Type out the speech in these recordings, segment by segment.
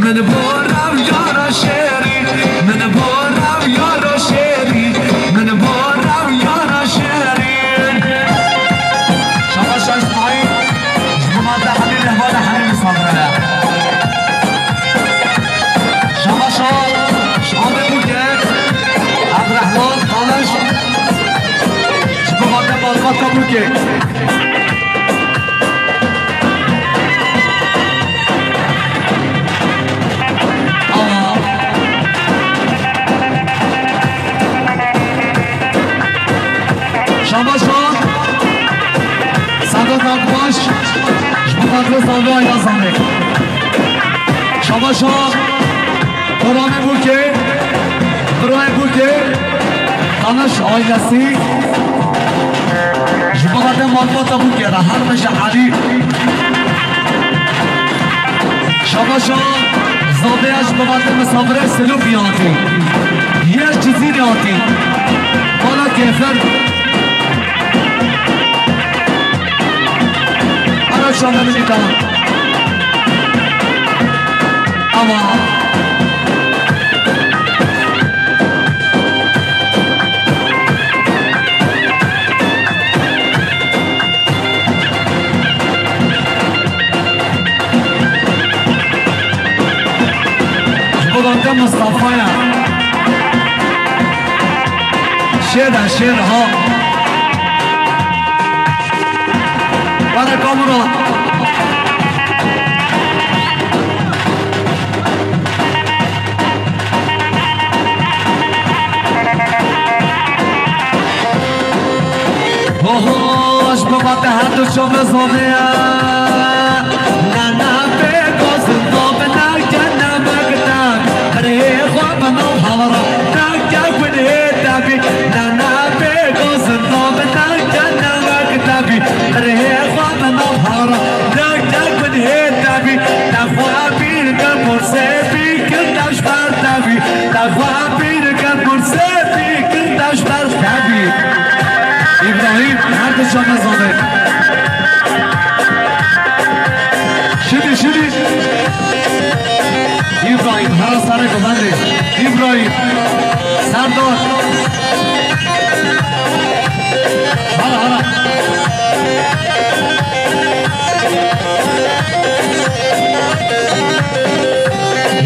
من بارم یارا شیری من بارم یارا شیری من بارم یارا شیری شما شاش مایی شما ده همین احوال همین صبره شما شما بگو که عبدالرحمن خالش شما ده بازمات بگو که شما صداقت باش شما سالوه های نظامه شما قرآن بوکه خانش آیلسی شما قدر مالباتا بوکه را هر بشه حریف شما زاده اش بباده مسافره سلوک نیاتی یه چیزی نیاتی بالا کفر شما نمیدیدم اما بگم مصطفی شیر ها برای کامران باش بابت هر دو شما زانه نه بگو زنده نگه نمکتن هره خواب نو حوارا نگه کنه دبی نه بگو زنده نگه نمکتن هره خواب نو حوارا نگه کنه دبی نخوابی نگه سبی کندش بر دبی نخوابی نگه سبی کندش بر دبی ابراهیم هر دو شما زانه شدی ابراهیم هر سر گذنده ابراهیم سردار هلا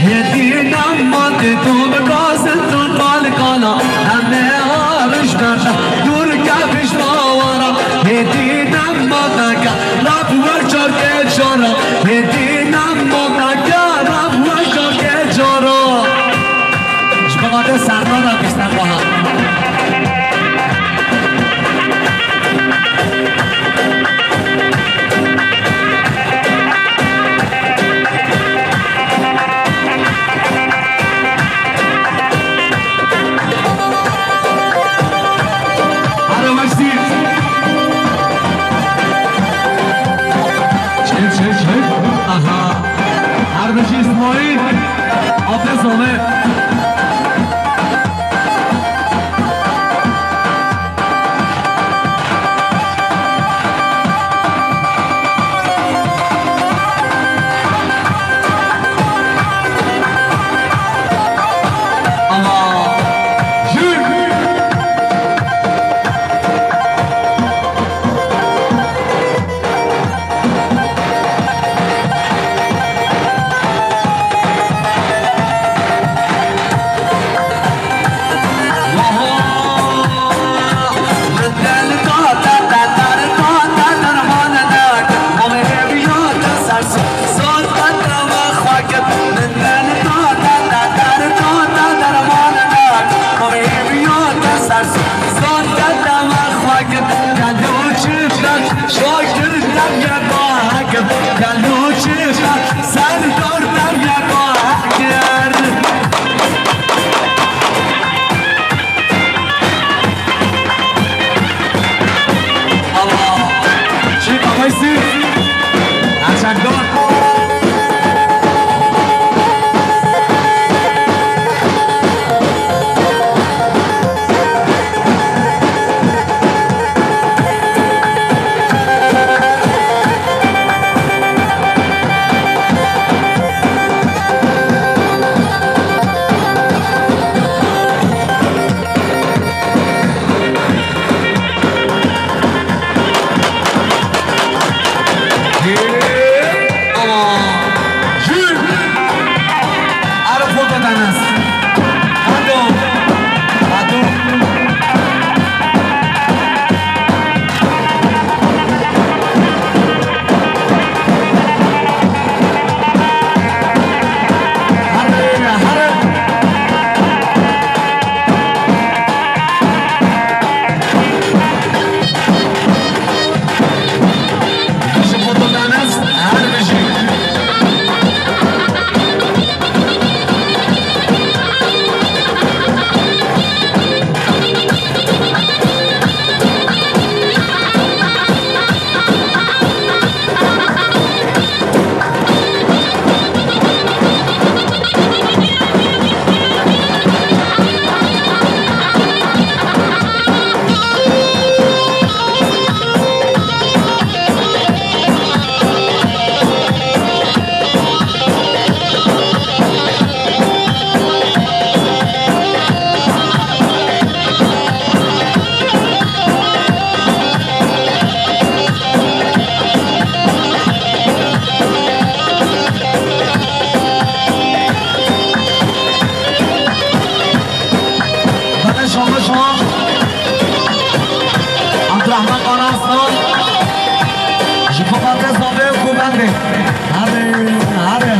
هدینم مانده تو بگازن تو مالکانا همه آرش برده دور کفش باورا هدینم مانده رب ورچا که جارا هدینم مانده رب ورچا که جارا شباده سردار هم بستن با هم Arbeşi İsmail Abdest Ahmet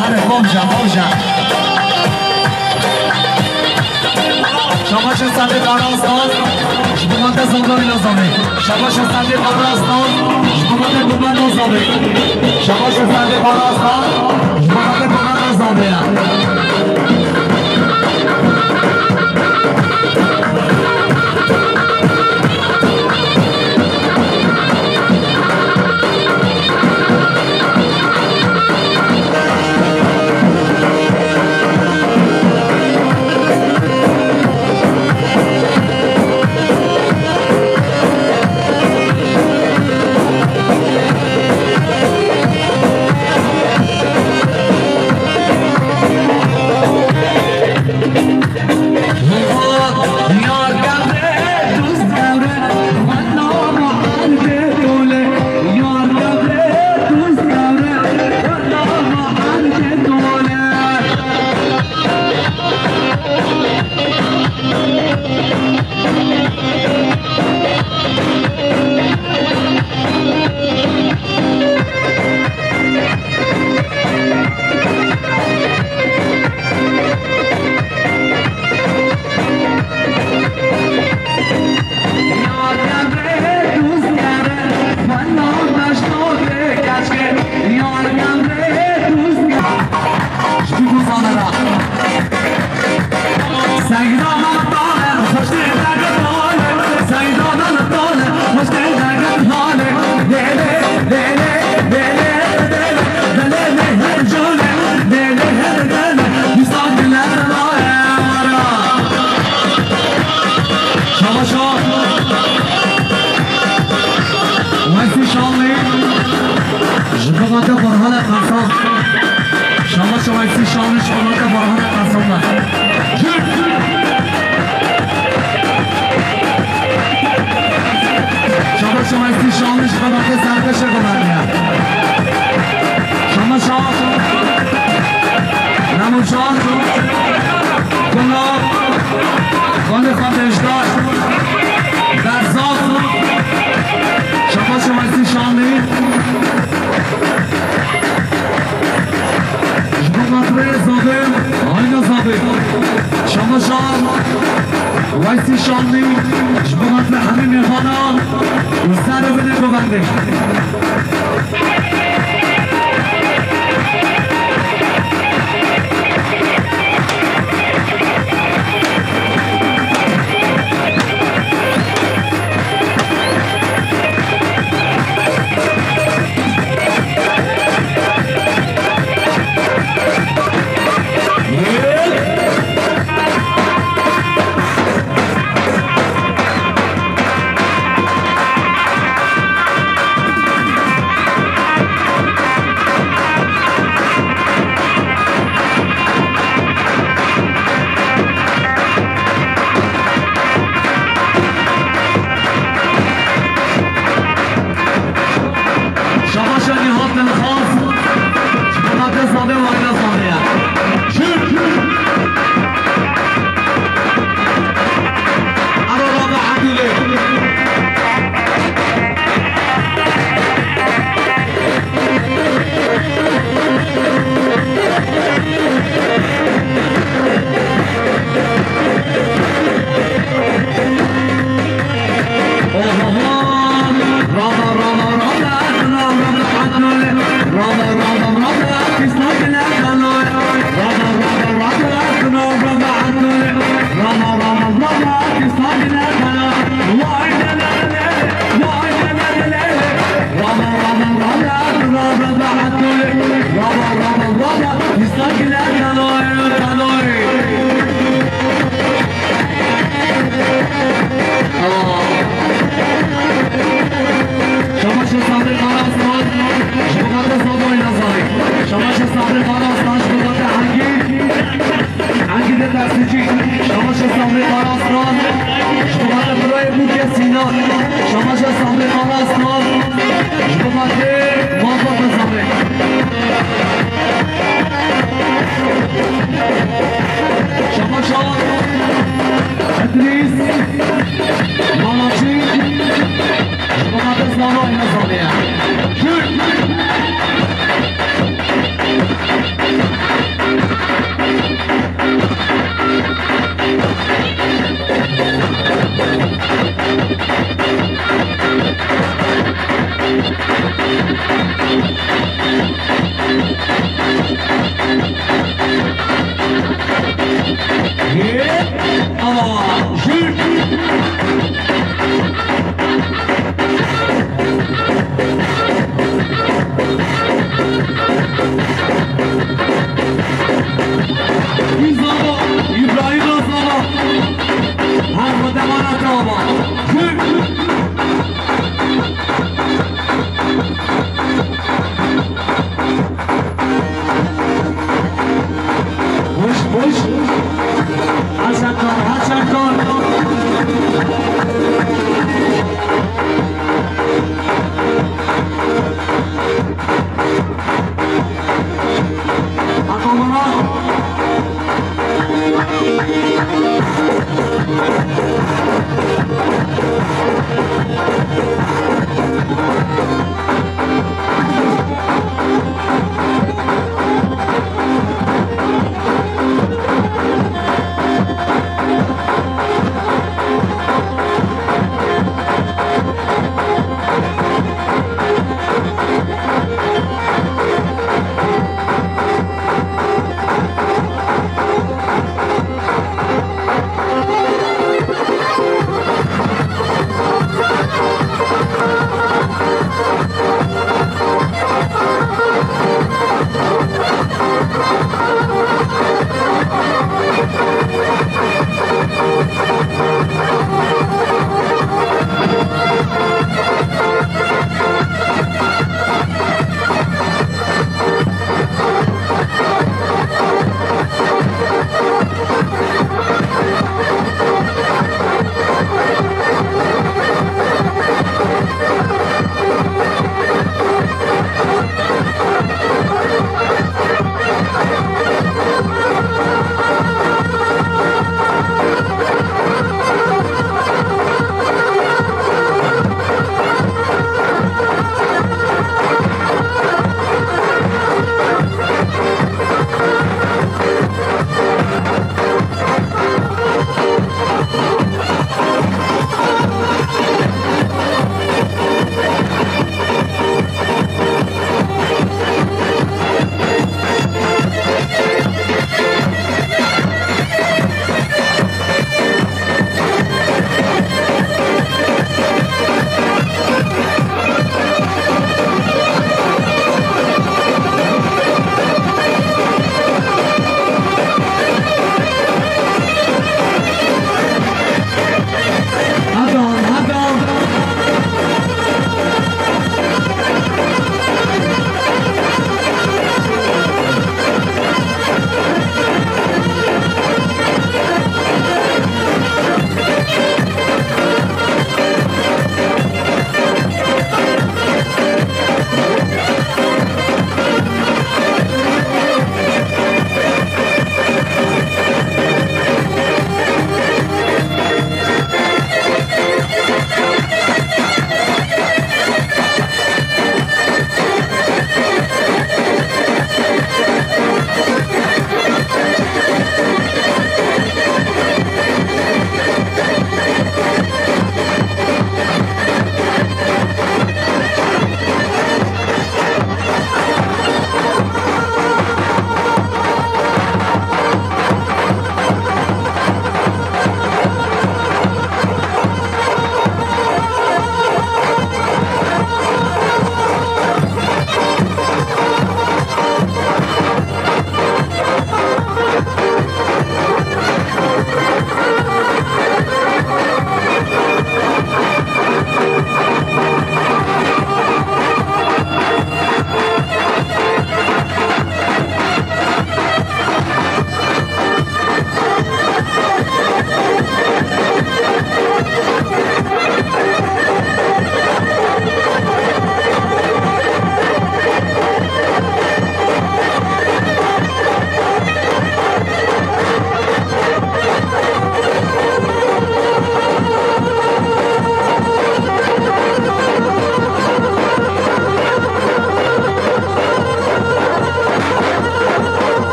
هره بامشم شما چه سنده قراستان شبکت زنگانی نظامه شما چه سنده قراستان شبکت گوبن نظامه شما چه سنده قراستان شبکت گوبن نظامه وایسی شامی شما به همه میخوانا و سر رو بده ببنده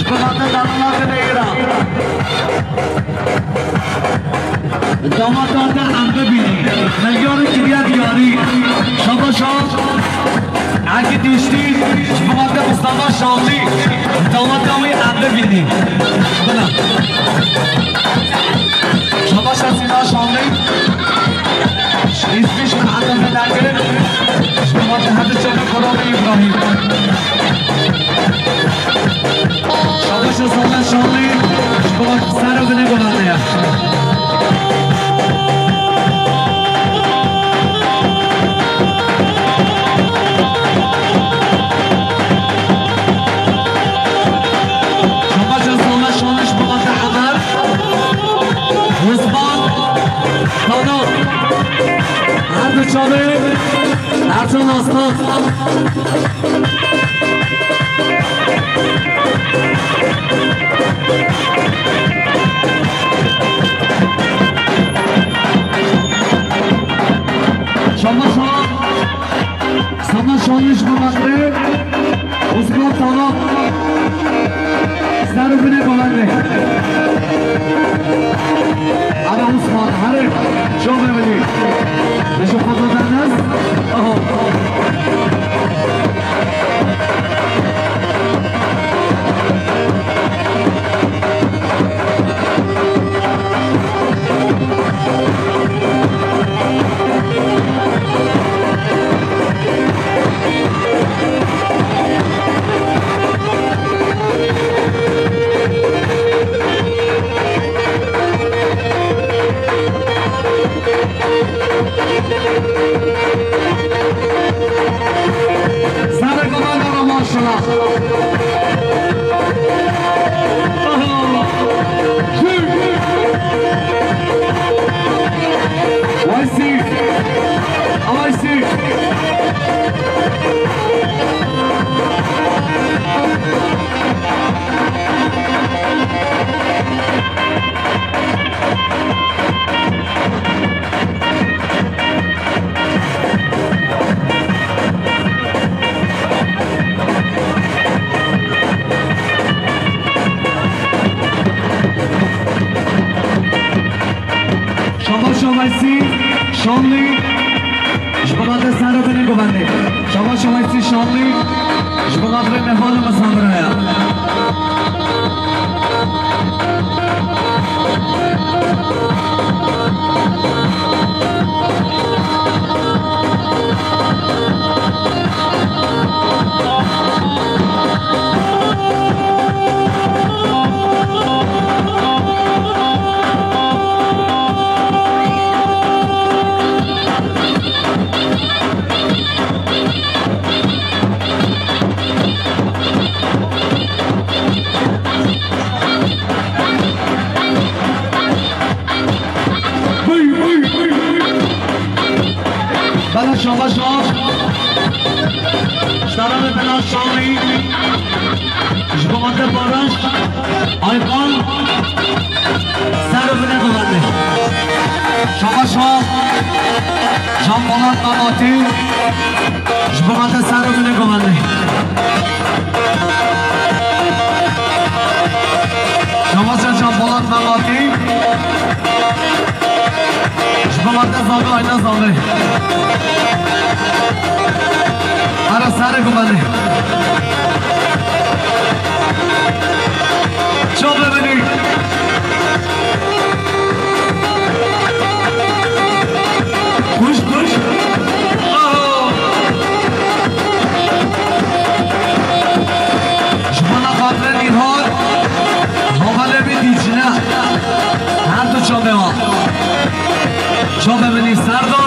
اشباطة دلالة كنيرا دامادات هم ببینی ملیار کریه دیاری شما شام اگه دیشتی اشباطة مصطفى شاملی دامادامی هم ببینی شما شسینا شاملی اسمش محمد ملکه اشباطة هده چه قرآن ابراهیم شما شسینا شاملی اشباطة سر بینه گلانه چاله هرچون آسمان شما شانش بمانده اسمان تانا سر بینه بمانده انا عثمان هره شو ببینی نشو خود رو دنز سر کمان رو ماشاءالله وایسی وایسی شاملی اشباطات سر رو بینه گوانده شما ایسی شاملی اشباطات به نهال مسامره شما شرم بلا شامی اشباطات بارش آیقان سر بینه ببنده شما جنبالات مماتی اشباطات سر بینه ببنده شما جنبالات مماتی اشباطات زاغه آینه زاغه آره سر گمانه چو ببینید خوش شما نخاطر نیرها حواله بیدیچنه هر دو چو بما چو ببینید سردار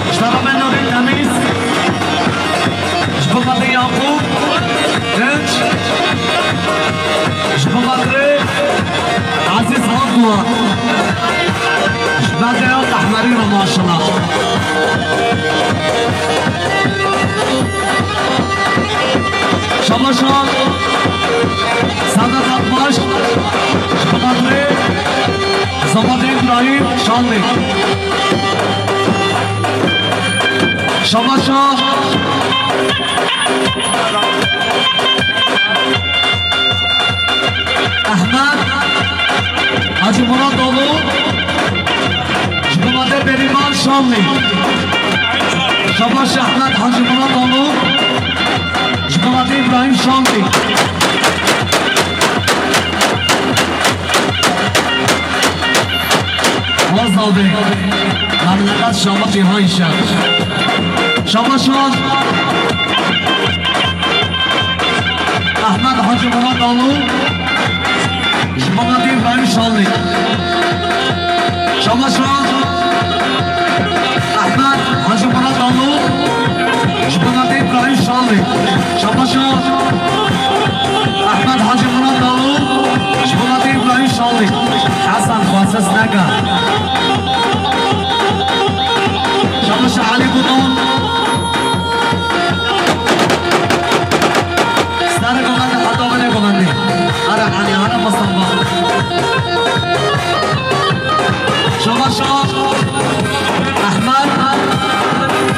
اشترا من نوری تمیز اشباطات یعقوب دنج اشباطات عزیز هادوا اشباطات احمری رو ماشالله شما سعادت باش اشباطات زباد ابراهیم شانلی شماشا احمد حاجی مراد دالو جماعت بریمان شاملی شماش احمد حاجی مراد دالو جماعت ابراهیم شاملی آزاده مملکت شما بیهای شد شما شد احمد حاجی مراد آلو شما ندیم برای شالی شما شد احمد حاجی مراد آلو شما ندیم برای شالی شما شد احمد حاجی مراد آلو شما ندیم برای شالی حسن خواستس نگه شماش علی بودون سر گمنده حتی بله گمنده هر عنی هر مصنبا شماش احمد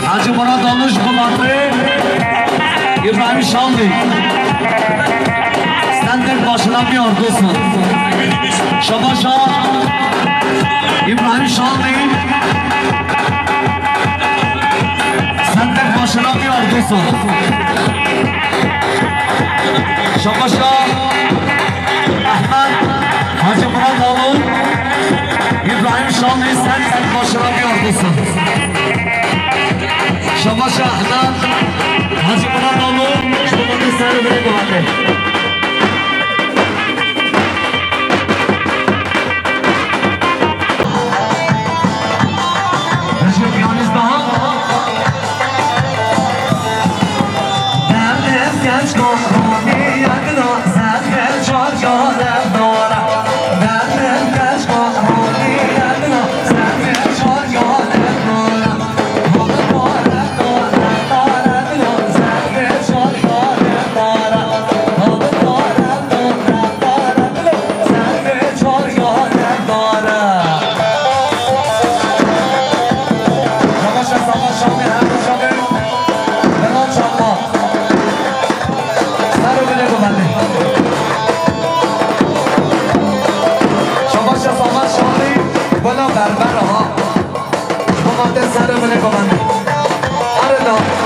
حاجی مراد دانوش گمنده ابراهیم شاملی سندر باشنا بیار دوستان شماش ابراهیم شاملی başına bir ordusu Şabaşa Ahmet Hacı Murat Oğlu İbrahim Şamlı sen başına bir ordusu Şabaşa Ahmet Hacı Murat Oğlu Şubatı seni bile kullandı Recep Yaniz daha genç kahramanı yakına sen gel çok yolum doğra benim genç kahramanı yakına sen gel çok yolum doğra onu doğra doğra doğra doğra sen gel çok yolum doğra onu doğra doğra doğra doğra sen gel çok yolum doğra Savaşa savaşa bir hem şabir ben o çalma شماشا سامان شاملی بلا بربر ها شماته سر بله ببنده آردا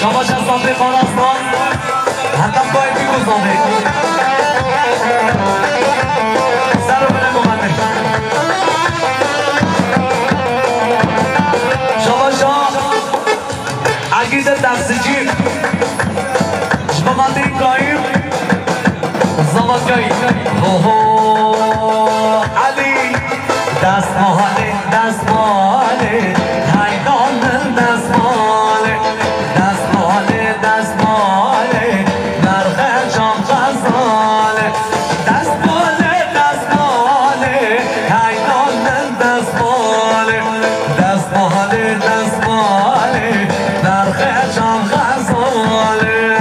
شماش از صافی خانستان حتی باید میگذانه سر رو بله گمانه شماشا عقیده دستجیر شماقات این قایم زمانگایی علی دستماله دستماله حیدان دستماله دستماله دستماله نرخ جام غزاله دستماله دستماله حیدان دستماله دستماله دستماله نرخ جام غزاله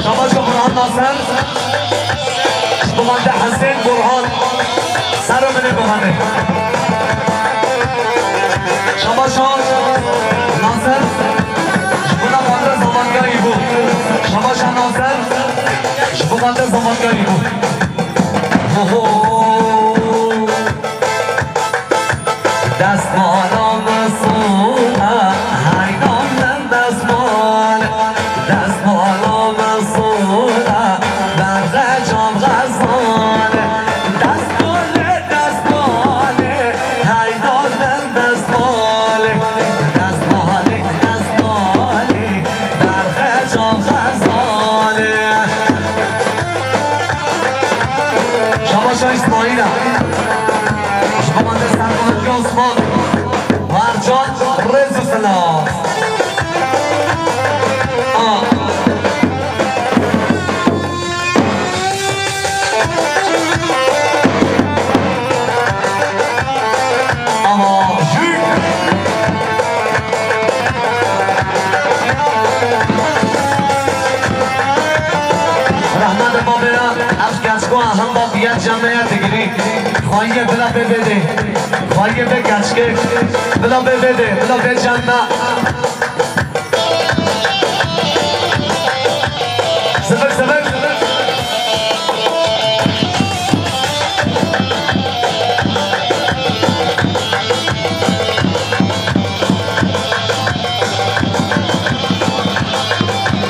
شما برهان ناصر شما حسین برهان سر رو بده بخانه شما ناصر شما مادر زمانگاری بود شما ناصر شما مادر زمانگاری بود دستمالم مسئوله حیدان دستمال دستمالم مسئوله برق جام غزاله دستماله دستماله حیدان دستماله دستماله دستماله برق جام غزاله شما اسماعیل شما دستمال عثمان مرجان رزو سلام رحمت ما برم از گچگو هم با بیت جمعیت گیری خواهی بلا ببده خواهی به گچگه بلا ببده بلا به جمع سبک سبک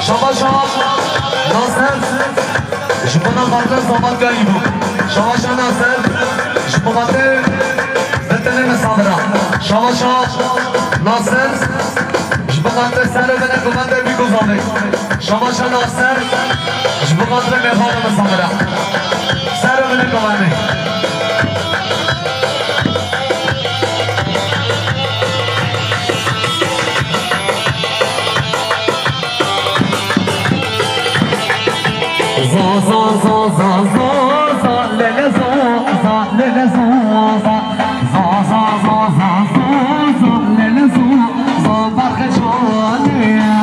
شما ناصر شما ناصر زمان گایی بود شما ناصر شما ناصر بتنه مسابرا شما ناصر شما ناصر سر بنه کمانده بیگذانه شما ناصر شما ناصر مهمان مسابرا سر بنه کمانده زا زا زا زا زا زا لله زا زا لله زا زا زا زا زا زا زا زا لله زا زا برخ جانه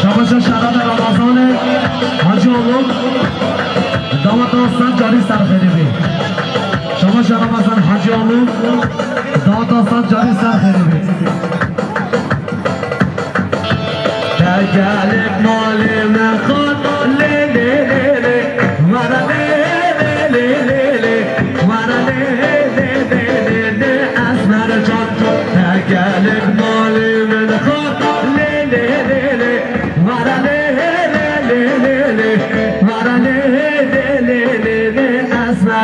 رمضان شراب رمضان حاجی آقا داماد داستان جاری سر خیلی شما شراب حسن حاجی آقا داماد داستان جاری سر خیلی در قلب مالی من خود لی لی لی لی مرا لی لی لی لی لی مرا لی لی لی لی لی اسمر جان در قلب مالی من خود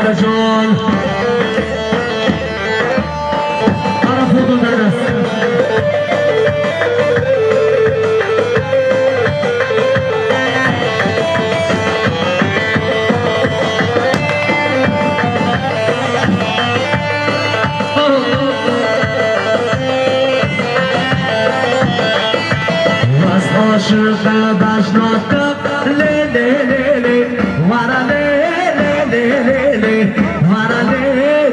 رجال عرفوا درس عاشق بشناختم لی لی لی لی ورا لی لی لی لی لی ورا لی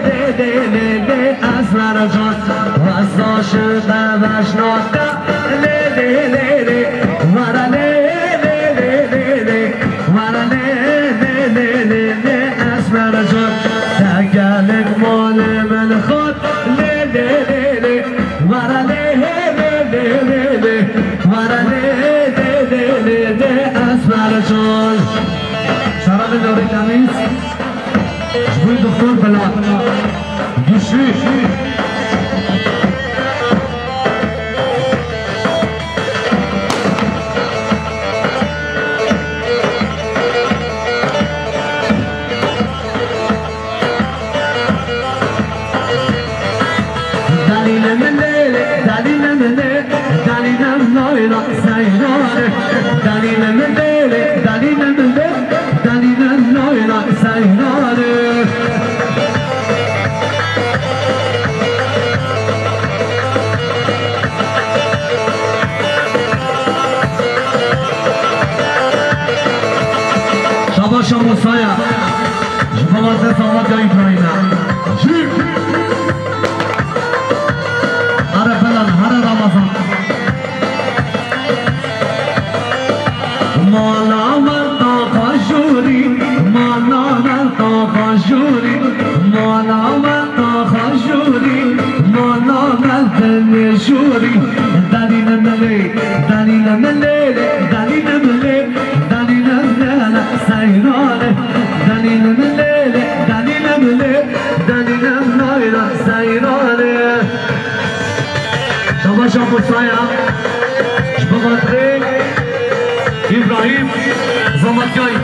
لی لی لی لی اسمر جان از عاشق بشناختم لی لی لی لی ورا لی لی لی لی لی ورا لی لی لی لی لی اسمر جان تگلک مال من خود لی لی لی لی ورا لی لی لی لی لی ورا لی اسمرجان شراب داری تمیز جبوی دکتر بلاد گوشی دلیل من لیله دلیل من لیله دلیل من لیله سیرانه دلیل من لیله دلیل من لیله دلیل من لیله سیرانه شباش موسایا شباش سامات جای پایینا هر فلان هر رمضان مالا من تا خشوری مالا من تا خشوری مالا من تا خشوری مالا من تنشوری دلیل ملی دلیل ملی دلیل ملی دلیل ملی سیرانه دلیل ملی دلیل ملی دلیل ملی سیرانه شباش ابو سایا شباش İbrahim Zamatkay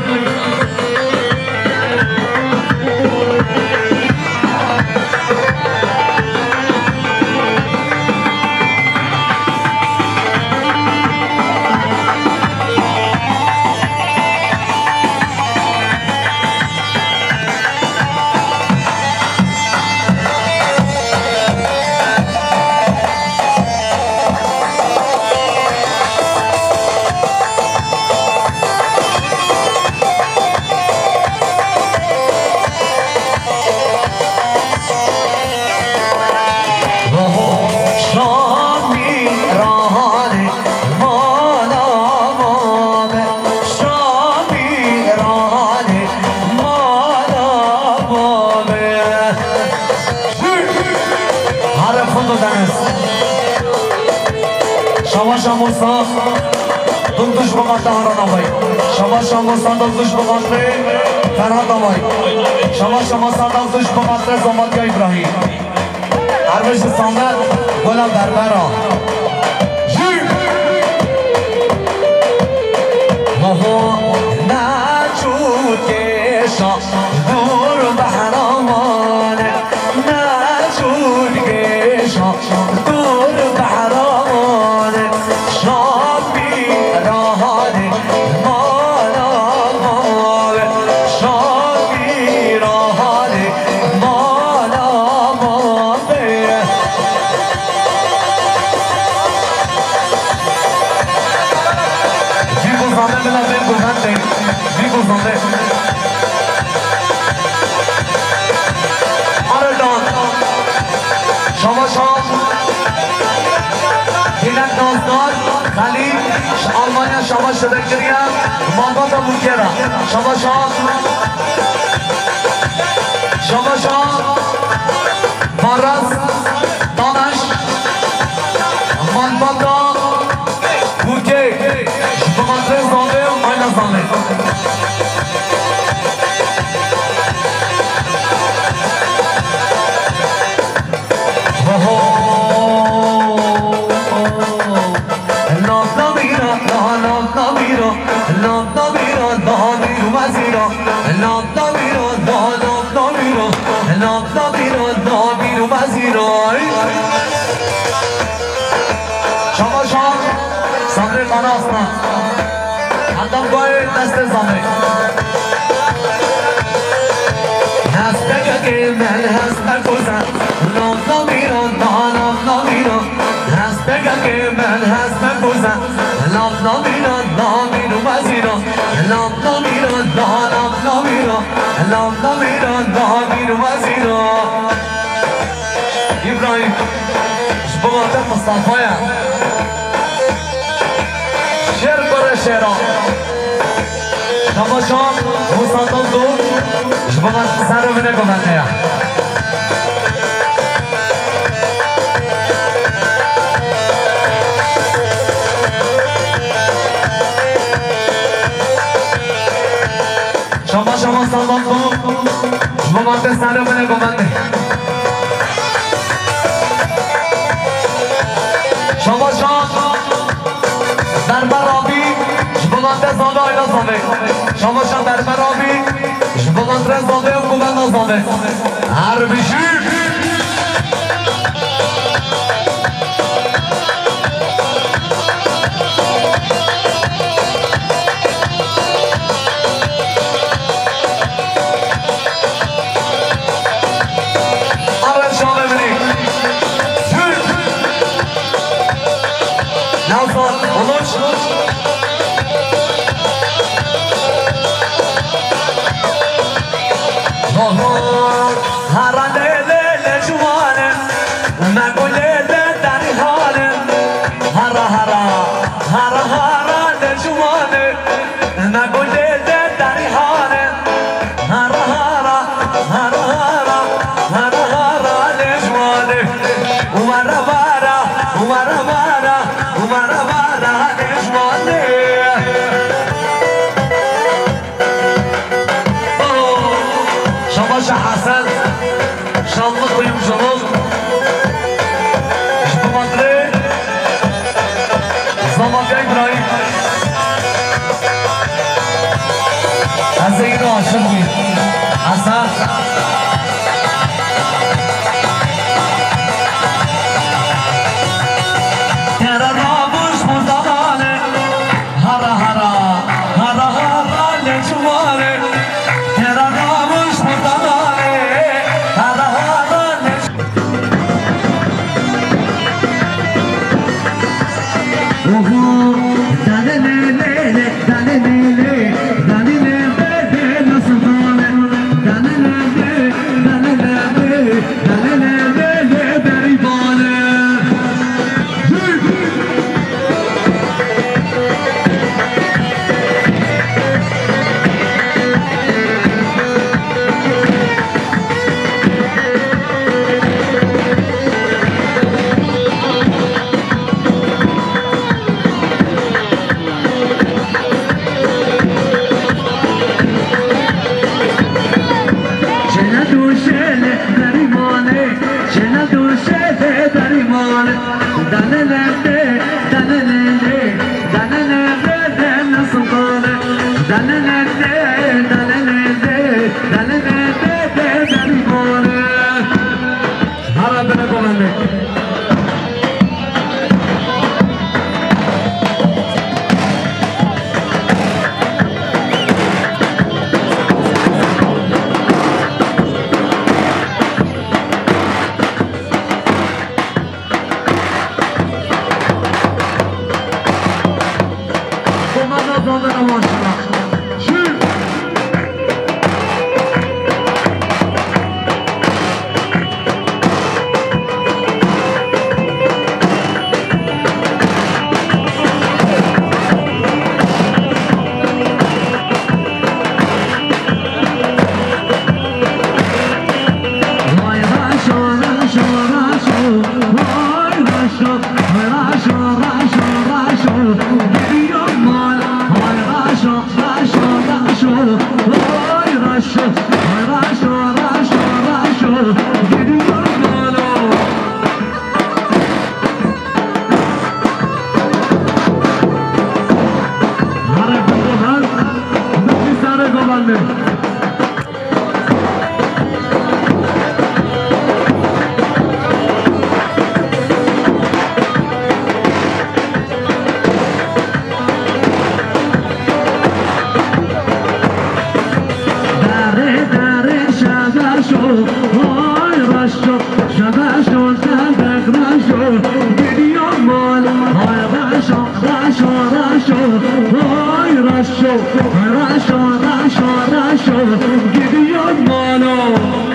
شباش موسا دوش بقاطع هران آبای شباش موسا دوش بقاطع فرهاد آبای شباش موسا دوش بقاطع زمادگاه ابراهیم عربش سامر گلم در برا نجود کشا دور بحرامانه نجود کشا دور بحرامانه شابی راهانه مالا ماله شابی راهانه مالا ماله بیگو زانه بلا بیگو زانه بیگو زانه آردان شما شام دیلک نازدار خلیل آلمانیا شما شده کریم مانگاتا بوکیرا شما شام شما شام مارس دانش مانگاتا بوکی شما ترز دانه آینا زانه Love, اصلا عندهم قوي دست زمین هستگه که من هست کزن نام نمیرم نام نمیرم هستگه که من هست کزن نام نمیرم نمیرم از ایران نام نمیرم نام نمیرم نام نمیرم نمیرم از ایران ابراهیم شبابات مصطفی شعر کنه شعرها تماشام مصطفی دو شبابات سر رو بینه گمنده شما سلام دو شبابات سر رو بینه گمنده شما بربرابی شبابات زاده آیلا زاده شما بربرابی شبابات زاده و گوبنده زاده هر بیشی حسن شانlık uyumculuk Şubamadre Zamanca İbrahim Hasan yine aşık mıyım? Hasan Teraramış murdane Hara hara Hara hara ne cumale Teraramış murdane Rasho راشو راشو هاي راشو راشو راشو راشو gidiyor mano